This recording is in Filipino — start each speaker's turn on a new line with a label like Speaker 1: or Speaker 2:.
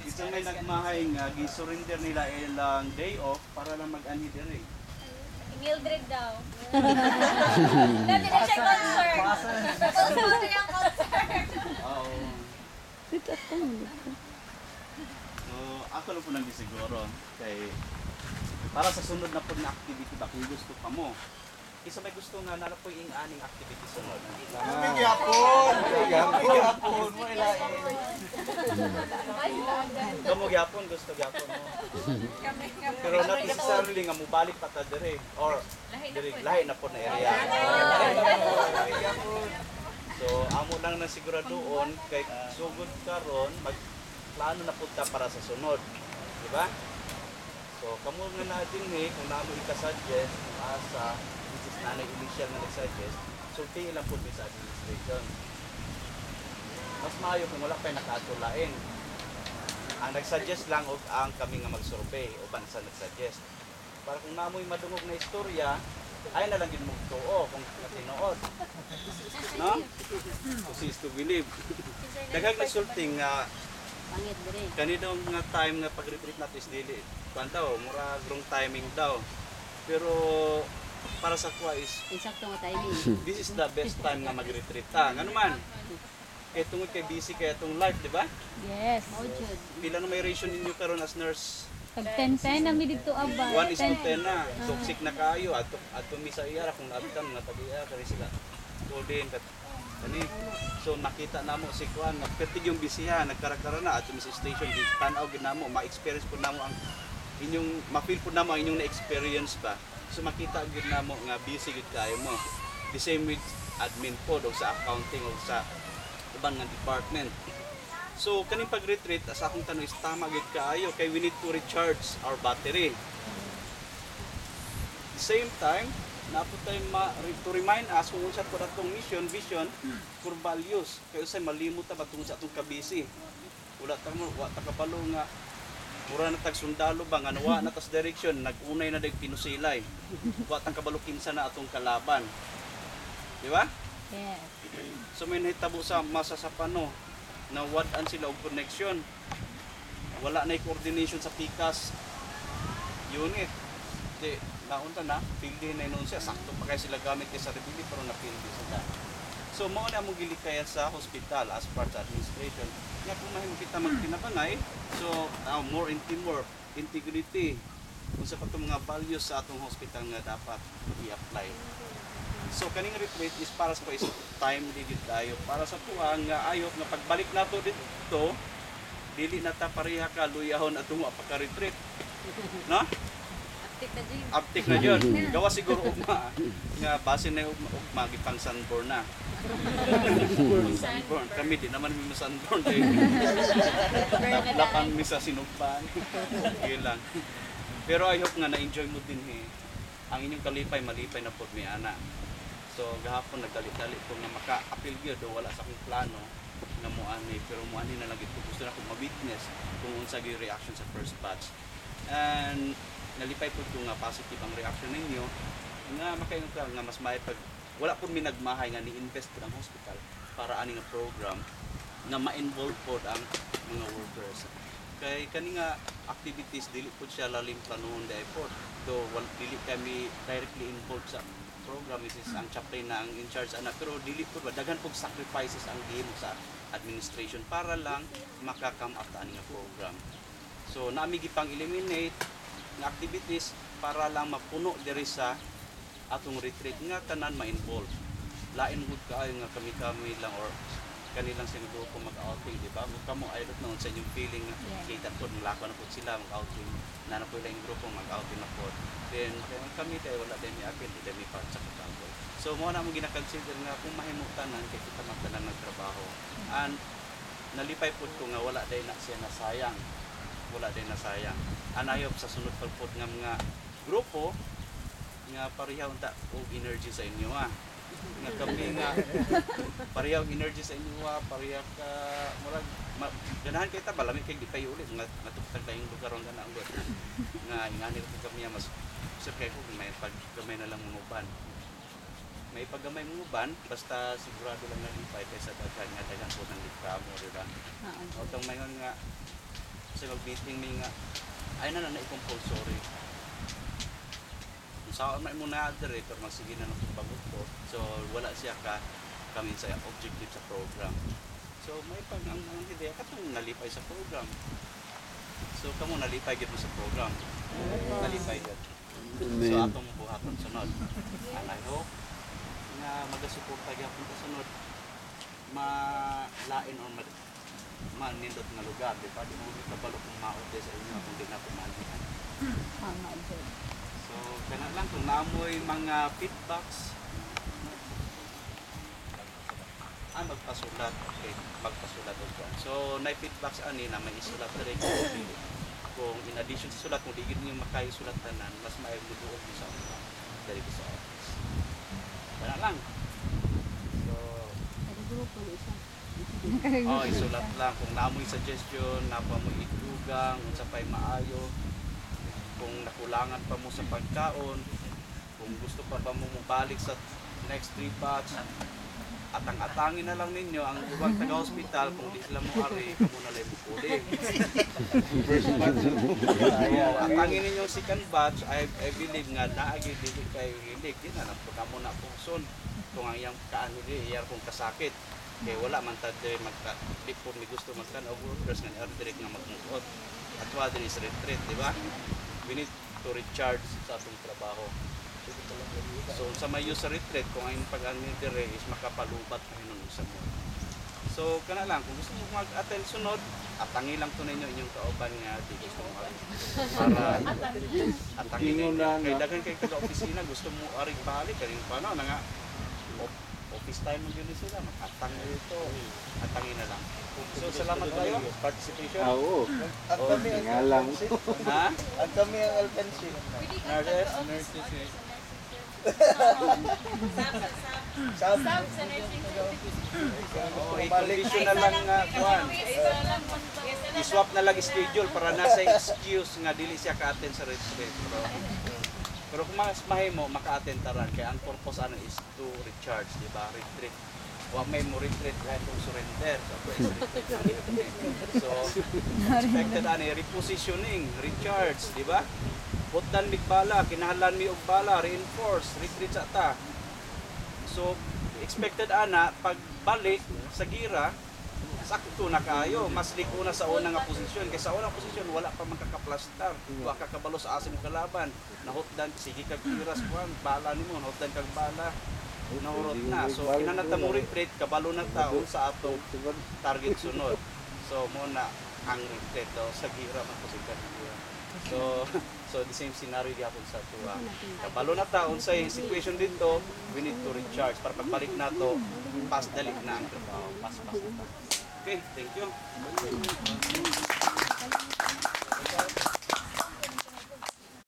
Speaker 1: Isang may nagmahay nga, gi-surrender nila ilang day off para lang mag-anhi dire.
Speaker 2: Mildred daw. Dati na siya concert. Concert yung concert.
Speaker 1: Oo. So, ako lang po nang siguro. Kay, para sa sunod na po na activity ba, kung gusto pa mo, isa may gusto nga na po yung aning activity sunod.
Speaker 3: Magyapon! Magyapon! Mo ilain.
Speaker 1: Kamu gyapon, gusto gyapon mo. Pero not necessarily nga mubalik pa ta dire or dire lahi na po na area. So amo lang na siguraduon kay sugod karon magplano na punta para sa sunod, di ba? So kamo nga na dinhi kung namo ika-suggest asa which is nanay initial na nag-suggest, sulti lang po sa administration. Mas maayo kung wala pa nakatulain. Ang nag-suggest lang og ang kami nga mag-survey o bansa nag-suggest. Para kung namoy madungog na istorya, ay na lang gid mo tuo kung tinuod. No? To see is to believe. Daghang resulting nga kanidong nga time nga pag-retreat natin is dili. Kwantaw, mura wrong timing daw. Pero para sa kuha is
Speaker 4: Insakto nga timing.
Speaker 1: this is the best time nga mag-retreat ta. Ngano man? Kaya tungod kay busy kaya itong life, di ba?
Speaker 5: Yes.
Speaker 4: Maujud.
Speaker 1: Pila na may ration ninyo karon as nurse?
Speaker 5: Pag 10-10 nami dito aba.
Speaker 1: 1:10 na. Toxic na kayo. Ato mi sa iyara kung nabitan nga tag-iya kani sila. Golden kat kani. So nakita namo si Kuan nga pertig yung bisihan nagkarakara na ato mi sa station gid tan-aw gid namo ma-experience pud namo ang inyong ma-feel pud namo ang inyong na-experience ba. So makita gid namo nga busy gid kayo mo. The same with admin pod o sa accounting o sa ubang nga department. So kaning pag-retreat sa akong tanong is tama gid kaayo kay we need to recharge our battery. The same time, napo tayo to remind us kung unsa po atong mission, vision, core values. Kay usay malimot ta ba tungod sa atong kabisi. Wala ta mo wa ta kabalo nga mura na tag sundalo ba nga nawa na tas direction nagunay na dag pinusilay. Wa ta kabalo kinsa na atong kalaban. Di ba?
Speaker 5: Yes.
Speaker 1: So may nahitabo sa masasapano na wadan sila og connection. Wala na coordination sa PICAS unit. Di naunta na, pildi na noon siya. Sakto pa kaya sila gamit kay sa rebili pero napildi sila. So mao na mo gilikaya sa hospital as part sa administration. Nga kung mahimo kita magtinabangay, so more in teamwork, integrity, kung sa patong mga values sa atong hospital nga dapat i-apply. So kaning retreat is para sa is time digit tayo para sa tuwa nga ayok nga pagbalik nato dito dili na ta pareha ka luyahon atong pagka-retreat. No? Aptik na jud. Gawa siguro ugma nga base na ugma gipang sunburn na. Sunburn. Kami di naman mi sunburn kay. Lapan mi sa sinugban. Okay lang. Pero I hope nga na-enjoy mo din ang inyong kalipay malipay na pod mi ana. So gahapon nagdali-dali ko nga maka-appeal gyud do wala sa akong plano nga moani pero moani na lang gid ko gusto na ko ma-witness kung unsa gyud reaction sa first batch. And nalipay pud ko nga positive ang reaction ninyo nga makaingon ka nga mas may pag wala pud mi nagmahay nga ni-invest pud ang hospital para ani nga program nga ma-involve pod ang mga workers. Kay kani nga activities dili pud siya lalim planuhon da effort. Do dili kami directly involved sa program is ang chaplain na ang in charge ana pero dili po daghan pog sacrifices ang gihimo sa administration para lang maka-come up ta ani nga program. So naami gipang eliminate nga activities para lang mapuno diri sa atong retreat nga tanan ma-involve. Lain gud kaayo nga kami lang or kanilang sa grupo mag-outing, di ba? Kamo ay noon sa inyong feeling kita po nilako na po sila mag-outing na po lang yung grupo mag-outing na po. Then kami tayo wala din ni apil, di dami pa sa kapatid. So mo na mo gina-consider nga kung mahimutan nang kay kita magtanan ng trabaho. And nalipay po ko nga wala din na siya nasayang. Wala din nasayang. Anayop sa sunod pagpod nga mga grupo nga pareha unta og energy sa inyo nga kami nga pareha og energy sa inyo pareha ka murag ganahan kita balami kay di kayo ulit nga matugtag lang yung lugar nga na ulit nga ingani ko kami mas sir kay ko may pag gamay na lang umuban may pagamay mo ban basta sigurado lang nalipay kaysa daghan nga daghan po ng likramo, di ba? O itong mayon nga kasi mag-meeting may nga ay na i-compulsory. Kung saan may muna director magsige na ng pagbagot ko. So wala siya kami sa objective sa program. So may pag ang ideya katong nalipay sa program. So kamo nalipay gid mo sa program. Nalipay gid. So atong buhaton sunod. And I hope na magasuporta gyapon ta sunod malain or manindot nga lugar, di ba? Di mo kabalo kung maote sa inyo kung di na pumanihan. So kana lang kung naamoy mga feedbacks magpasulat. Okay, magpasulat og kuan. So na feedbacks ani na may isulat diri kung in addition sa sulat kung di gid niyo makaisulat tanan mas maayo duduog mo sa una diri sa office. Kana lang. So isulat lang kung naamoy suggestion, napa mo itugang, unsa pay maayo, kung nakulangan pa mo sa pagkaon, kung gusto pa ba mo mubalik sa next 3 batch, atang-atangin na lang ninyo ang ubang taga-hospital kung di sila mo ari, kamo na lang mukuli. Atangin ninyo si second batch, I believe nga naagi dili kayo hilig, di na lang kamo na puson kung ang iyang kaano di, iyar kung kasakit. Kaya wala man ta diri magka-dipon mi gusto magtan-og workers nga direct nga magmuot. At wa diri sa retreat, di ba? We need to recharge sa atong trabaho. So sa mayo sa retreat kung ang pag-ani dire is makapalubat kayo ng usa mo. So kana lang kung gusto mo mag-attend sunod, atangi lang to ninyo inyong kauban nga di gusto mo para atangin ninyo kay daghan kay kada opisina gusto mo arig balik kay paano na nga office time mo yun sila, makatang ito, atangin na lang. So, salamat kayo, participation.
Speaker 3: Oo. At kami ang ngalang.
Speaker 1: Ha?
Speaker 3: At kami ang alpensi.
Speaker 1: Nurses?
Speaker 3: Sab.
Speaker 1: Oo, i-condition na lang nga, kuhan. I-swap na lang schedule para nasa excuse nga dili siya ka-attend sa retreat. Pero kung mas mahimo maka-attend taran kaya ang purpose ano is to recharge, di ba? Retreat. Wa may mo retreat kahit kung surrender. So expected ani repositioning, recharge, di ba? Putdan mig bala, kinahanglan mi og bala, reinforce, retreat sa ta. So expected ana pagbalik sa gira sakto na kayo, mas liko na sa unang nga posisyon. Kaya sa unang posisyon, wala pa magkakaplastar. Wala ka kabalo sa asim kalaban. Nahutdan, sige kag tiras kuhan, bala ni mo, nahutdan kag bala. Nahurot na. So, kinanata mo retreat, kabalo na taon sa atong target sunod. So, muna ang retreat daw sa gira, magpusikan ng gira. So the same scenario gyapon sa tuwa. Kabalo na taon sa situation dito, we need to recharge. Para pagbalik na to, pas dali na ang trabaho. Pas na ta. Okay, thank you.